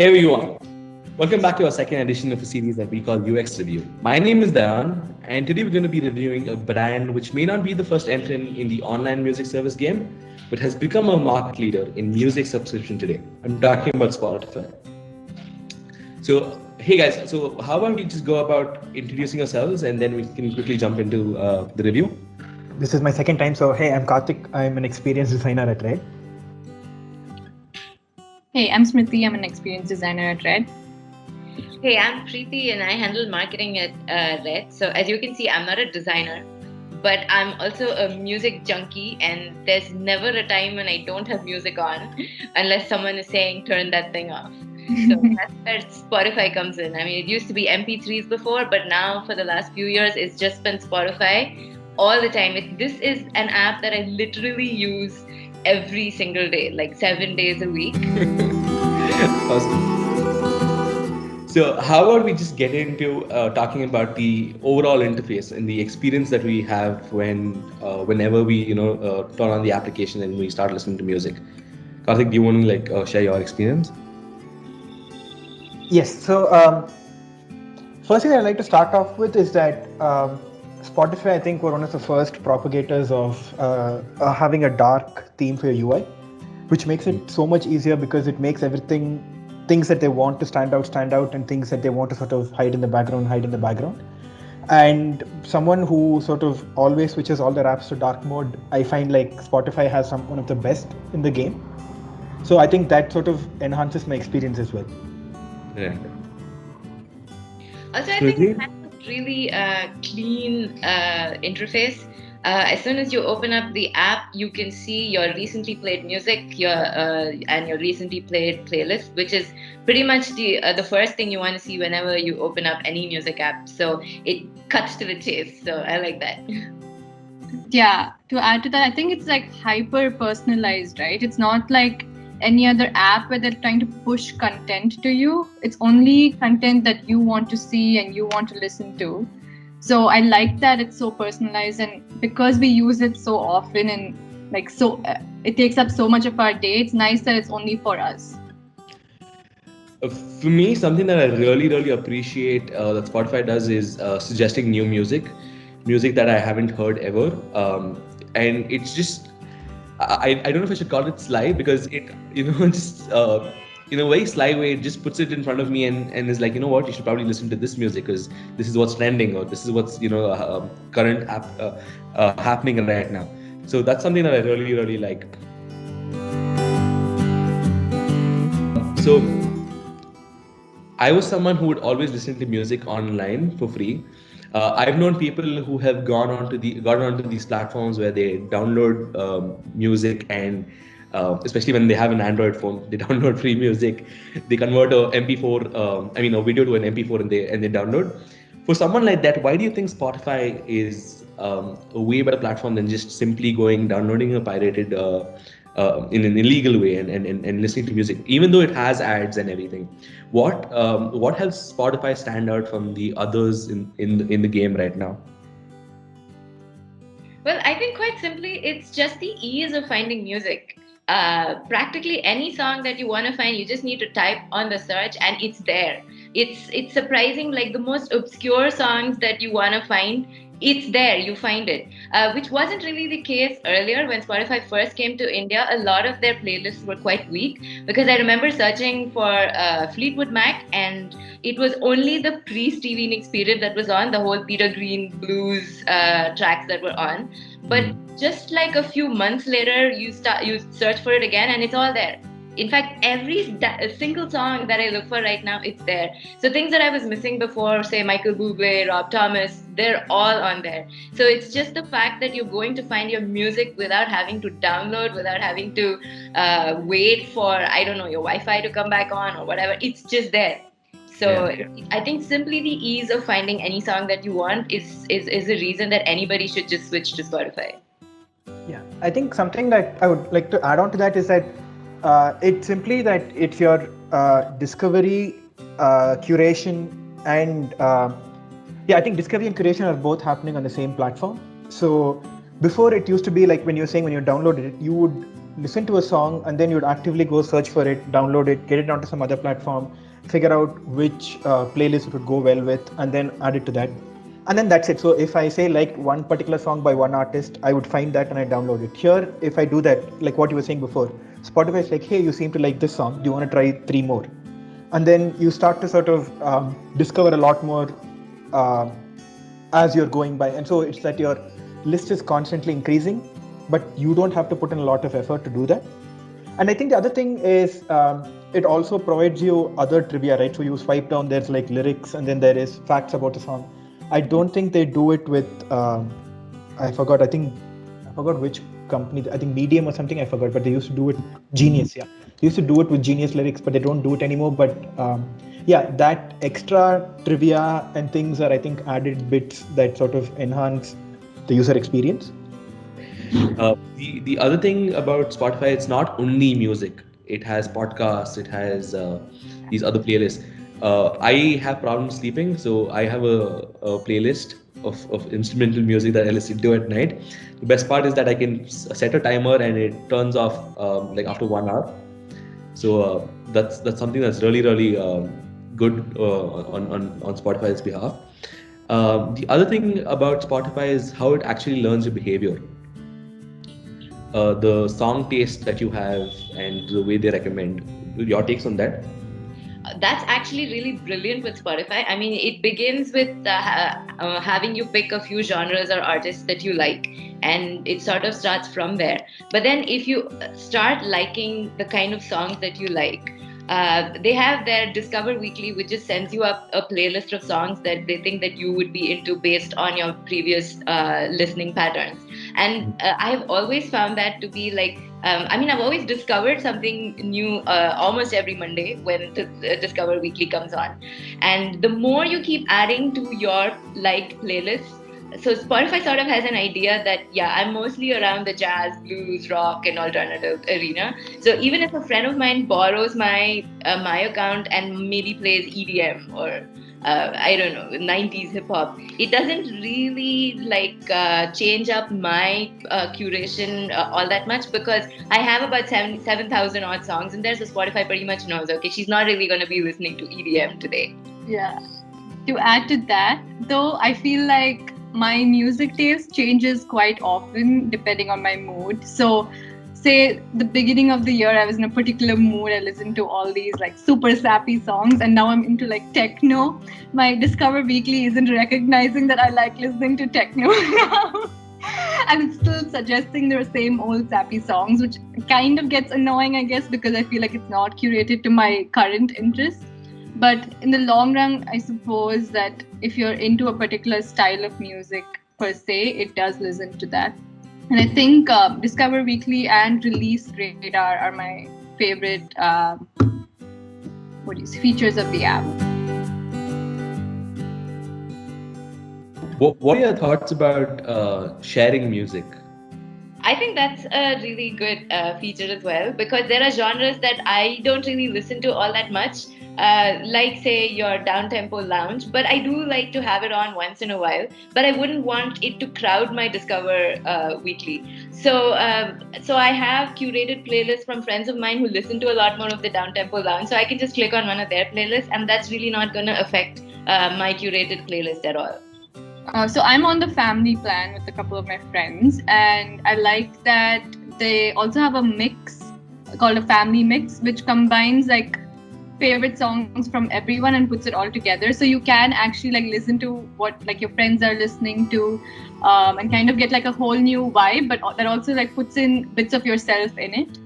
Hey everyone, welcome back to our second edition of a series that we call UX Review. My name is Dayan, and today we're going to be reviewing a brand which may not be the first entrant in the online music service game, but has become a market leader in music subscription today. I'm talking about Spotify. So, hey guys, so how about we just go about introducing ourselves and then we can quickly jump into the review? This is my second time. So, hey, I'm Karthik. I'm an experienced designer at Red. Hey, I'm Smriti. I'm an experienced designer at Red. Hey, I'm Preeti and I handle marketing at Red. So as you can see, I'm not a designer, but I'm also a music junkie, and there's never a time when I don't have music on unless someone is saying turn that thing off. So that's where Spotify comes in. I mean, it used to be MP3s before, but now for the last few years, it's just been Spotify all the time. This is an app that I literally use every single day, like 7 days a week. Awesome. So, how about we just get into talking about the overall interface and the experience that we have whenever we turn on the application and we start listening to music. Karthik, do you want to share your experience? Yes. So, first thing I'd like to start off with is that Spotify, I think, were one of the first propagators of having a dark theme for your UI, which makes it so much easier because it makes things that they want to stand out, and things that they want to sort of hide in the background. And someone who sort of always switches all their apps to dark mode, I find like Spotify has one of the best in the game. So I think that sort of enhances my experience as well. Yeah. Also, I think it has a really clean interface. As soon as you open up the app, you can see your recently played music, and your recently played playlist, which is pretty much the first thing you want to see whenever you open up any music app. So it cuts to the chase. So I like that. Yeah, to add to that, I think it's like hyper personalized, right? It's not like any other app where they're trying to push content to you. It's only content that you want to see and you want to listen to. So I like that it's so personalized, and because we use it so often and it takes up so much of our day, it's nice that it's only for us. For me, something that I really appreciate that Spotify does is suggesting new music that I haven't heard ever, and it's just I don't know if I should call it sly because it just in a very sly way it just puts it in front of me and is like, you know what, you should probably listen to this music because this is what's trending or this is what's current happening right now. So that's something that I really like. So I was someone who would always listen to music online for free. I've known people who have gone onto these platforms where they download music and especially when they have an Android phone, they download free music. They convert a MP4, a video to an MP4, and they download. For someone like that, why do you think Spotify is a way better platform than just simply downloading a pirated in an illegal way and listening to music, even though it has ads and everything? What helps Spotify stand out from the others in the game right now? Well, I think quite simply, it's just the ease of finding music. Practically any song that you want to find, you just need to type on the search and it's there. It's surprising, like the most obscure songs that you want to find, it's there, you find it, which wasn't really the case earlier. When Spotify first came to India, a lot of their playlists were quite weak because I remember searching for Fleetwood Mac, and it was only the pre-Stevie Nicks period that was on, the whole Peter Green blues tracks that were on. But just like a few months later, you search for it again and it's all there. In fact, every single song that I look for right now, it's there. So things that I was missing before, say Michael Bublé, Rob Thomas, they're all on there. So it's just the fact that you're going to find your music without having to download, without having to wait for, I don't know, your Wi-Fi to come back on or whatever. It's just there. So yeah. I think simply the ease of finding any song that you want is a reason that anybody should just switch to Spotify. Yeah, I think something that I would like to add on to that is that it's simply that it's your discovery, curation, and I think discovery and curation are both happening on the same platform. So before, it used to be like when you downloaded it, you would listen to a song and then you'd actively go search for it, download it, get it onto some other platform, figure out which playlist it would go well with, and then add it to that. And then that's it. So if I say like one particular song by one artist, I would find that and I download it. Here, if I do that, like what you were saying before, Spotify is like, hey, you seem to like this song. Do you want to try three more? And then you start to sort of discover a lot more uh, as you're going by. And so it's that your list is constantly increasing, but you don't have to put in a lot of effort to do that. And I think the other thing is it also provides you other trivia, right? So you swipe down, there's like lyrics, and then there is facts about the song. I don't think they do it with, I forgot, I forgot which company, I think Medium or something, I forgot, but they used to do it, Genius, yeah. They used to do it with Genius lyrics, but they don't do it anymore. But yeah, that extra trivia and things are, I think, added bits that sort of enhance the user experience. The other thing about Spotify, it's not only music. It has podcasts. It has these other playlists. I have problems sleeping, so I have a playlist of instrumental music that I listen to at night. The best part is that I can set a timer and it turns off like after 1 hour. So that's something that's really good on Spotify's behalf. The other thing about Spotify is how it actually learns your behavior. The song taste that you have and the way they recommend. Your takes on that? That's actually really brilliant with Spotify. I mean, it begins with having you pick a few genres or artists that you like, and it sort of starts from there. But then, if you start liking the kind of songs that you like, they have their Discover Weekly, which just sends you up a playlist of songs that they think that you would be into based on your previous listening patterns. And I've always found that to be like, I mean, I've always discovered something new almost every Monday when the Discover Weekly comes on. And the more you keep adding to your liked playlists, so Spotify sort of has an idea that, yeah, I'm mostly around the jazz, blues, rock, and alternative arena. So even if a friend of mine borrows my account and maybe plays EDM or I don't know, 90s hip hop, it doesn't really change up my curation all that much, because I have about 7,000 odd songs, and there's a Spotify pretty much knows, okay, she's not really going to be listening to EDM today. Yeah. To add to that, though, I feel like my music taste changes quite often depending on my mood. So say the beginning of the year I was in a particular mood, I listened to all these like super sappy songs, and now I'm into like techno. My Discover Weekly isn't recognizing that I like listening to techno now. And it's still suggesting the same old sappy songs, which kind of gets annoying, I guess, because I feel like it's not curated to my current interests. But in the long run, I suppose that if you're into a particular style of music per se, it does listen to that. And I think Discover Weekly and Release Radar are my favorite features of the app. What are your thoughts about sharing music? I think that's a really good feature as well, because there are genres that I don't really listen to all that much, like say your down-tempo lounge, but I do like to have it on once in a while, but I wouldn't want it to crowd my Discover Weekly. So I have curated playlists from friends of mine who listen to a lot more of the down-tempo lounge, so I can just click on one of their playlists, and that's really not going to affect my curated playlist at all. So I'm on the family plan with a couple of my friends, and I like that they also have a mix called a family mix, which combines like favorite songs from everyone and puts it all together. So you can actually like listen to what like your friends are listening to, and kind of get like a whole new vibe, but that also like puts in bits of yourself in it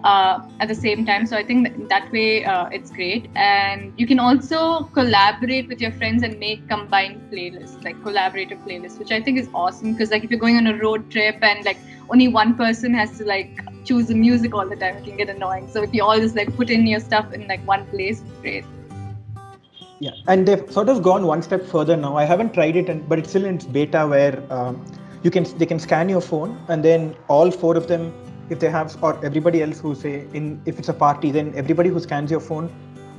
at the same time. So I think that way it's great. And you can also collaborate with your friends and make combined playlists, like collaborative playlists, which I think is awesome, because like if you're going on a road trip and like only one person has to like choose the music all the time, it can get annoying. So if you all just like put in your stuff in like one place, it's great. Yeah, and they've sort of gone one step further now. I haven't tried it, but it's still in its beta where they can scan your phone, and then all four of them, if they have, or everybody else who say if it's a party, then everybody who scans your phone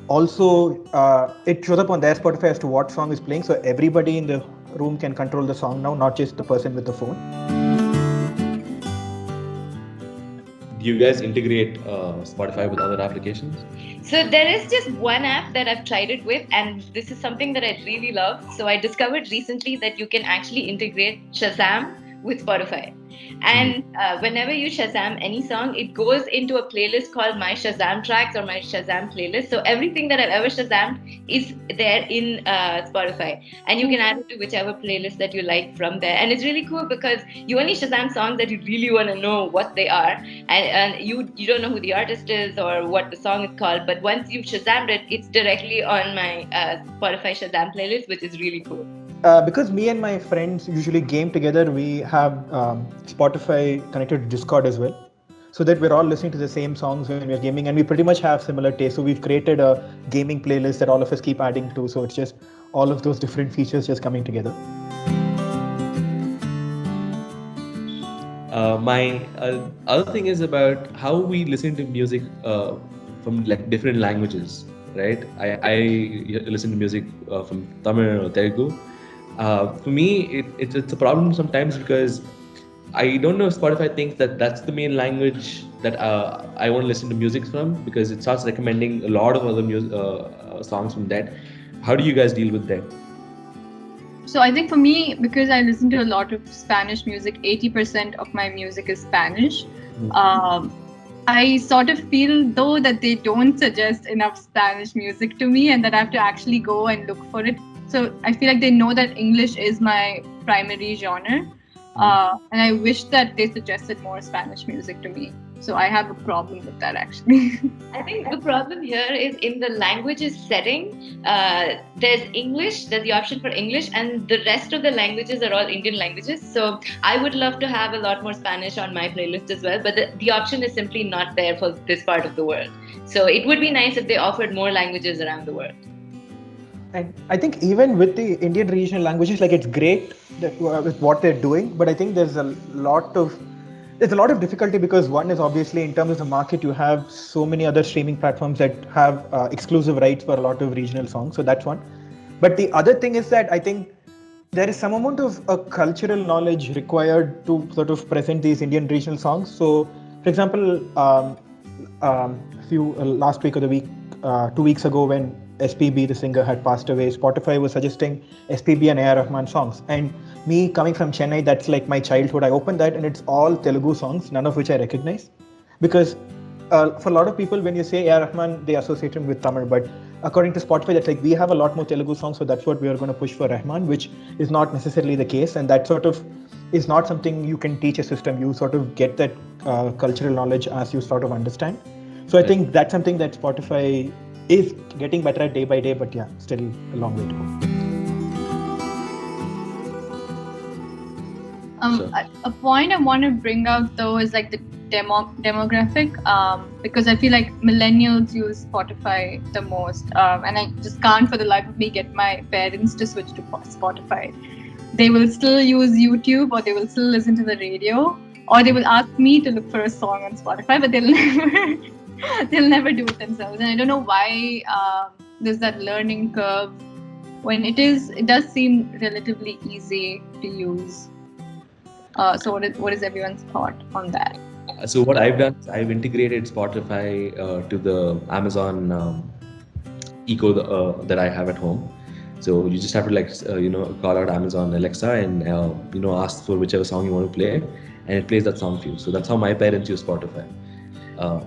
also it shows up on their Spotify as to what song is playing. So everybody in the room can control the song now, not just the person with the phone. do you guys integrate Spotify with other applications? So there is just one app that I've tried it with, and this is something that I really love. So I discovered recently that you can actually integrate Shazam with Spotify. And whenever you Shazam any song, it goes into a playlist called My Shazam Tracks or My Shazam Playlist. So everything that I've ever Shazammed is there in Spotify. And you can add it to whichever playlist that you like from there. And it's really cool because you only Shazam songs that you really want to know what they are. And you don't know who the artist is or what the song is called. But once you've Shazammed it, it's directly on my Spotify Shazam playlist, which is really cool. Because me and my friends usually game together, we have Spotify connected to Discord as well, so that we're all listening to the same songs when we're gaming, and we pretty much have similar tastes. So we've created a gaming playlist that all of us keep adding to. So it's just all of those different features just coming together. My other thing is about how we listen to music from like different languages, right? I listen to music from Tamil or Telugu. For me, it's a problem sometimes because I don't know if Spotify thinks that that's the main language that I want to listen to music from, because it starts recommending a lot of other songs from that. How do you guys deal with that? So I think for me, because I listen to a lot of Spanish music, 80% of my music is Spanish. I sort of feel though that they don't suggest enough Spanish music to me, and that I have to actually go and look for it. So I feel like they know that English is my primary genre. And I wish that they suggested more Spanish music to me. So I have a problem with that, actually. I think the problem here is in the languages setting. There's English, there's the option for English, and the rest of the languages are all Indian languages. So I would love to have a lot more Spanish on my playlist as well, but the option is simply not there for this part of the world. So it would be nice if they offered more languages around the world. And I think even with the Indian regional languages, like it's great that, with what they're doing, but I think there's a lot of difficulty, because one is obviously in terms of the market, you have so many other streaming platforms that have exclusive rights for a lot of regional songs. So that's one. But the other thing is that I think there is some amount of cultural knowledge required to sort of present these Indian regional songs. So, for example, last week or the week, 2 weeks ago, when SPB, the singer, had passed away, Spotify was suggesting SPB and A.R. Rahman songs. And me coming from Chennai, that's like my childhood. I opened that and it's all Telugu songs, none of which I recognize. Because for a lot of people, when you say A.R. Rahman, they associate him with Tamil. But according to Spotify, that's like we have a lot more Telugu songs, so that's what we are going to push for Rahman, which is not necessarily the case. And that sort of is not something you can teach a system. You sort of get that cultural knowledge as you sort of understand. So I think that's something that Spotify is getting better at day by day, but yeah, still a long way to go. A point I want to bring out though is like the demographic, because I feel like millennials use Spotify the most, and I just can't for the life of me get my parents to switch to Spotify. They will still use YouTube, or they will still listen to the radio, or they will ask me to look for a song on Spotify, but they'll never do it themselves. And I don't know why there's that learning curve when it does seem relatively easy to use. So what is everyone's thought on that? So what I've done is I've integrated Spotify to the Amazon Echo that I have at home. So you just have to call out Amazon Alexa and ask for whichever song you want to play, and it plays that song for you. So that's how my parents use Spotify.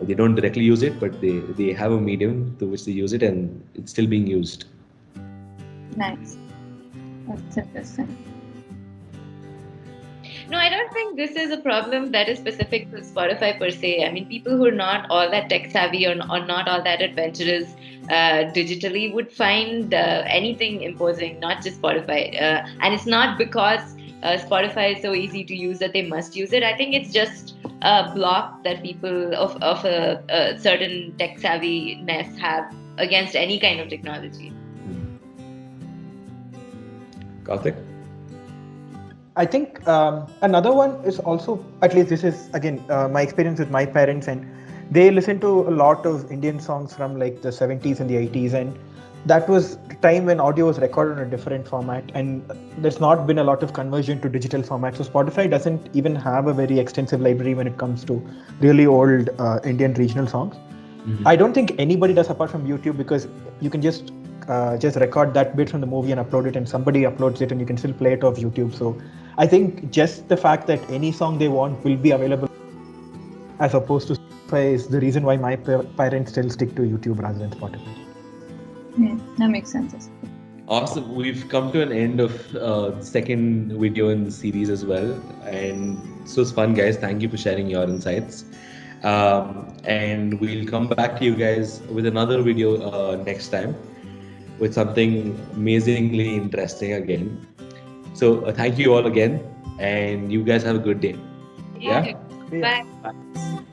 They don't directly use it, but they have a medium through which they use it, and it's still being used. Nice. That's interesting. No, I don't think this is a problem that is specific to Spotify per se. I mean, people who are not all that tech savvy or not all that adventurous digitally would find anything imposing, not just Spotify. And it's not because Spotify is so easy to use that they must use it. I think it's just a block that people of a certain tech savviness have against any kind of technology. Karthik? I think another one is also, at least this is again my experience with my parents, and they listen to a lot of Indian songs from like the 70s and the 80s, and that was the time when audio was recorded in a different format, and there's not been a lot of conversion to digital format. So Spotify doesn't even have a very extensive library when it comes to really old Indian regional songs. I don't think anybody does apart from YouTube, because you can just record that bit from the movie and upload it, and somebody uploads it and you can still play it off YouTube. So I think just the fact that any song they want will be available as opposed to Spotify is the reason why my parents still stick to YouTube rather than Spotify. Yeah, that makes sense. Awesome. We've come to an end of the second video in the series as well. And this was fun, guys. Thank you for sharing your insights. And we'll come back to you guys with another video next time with something amazingly interesting again. So thank you all again. And you guys have a good day. Yeah? Bye. Yeah. Bye.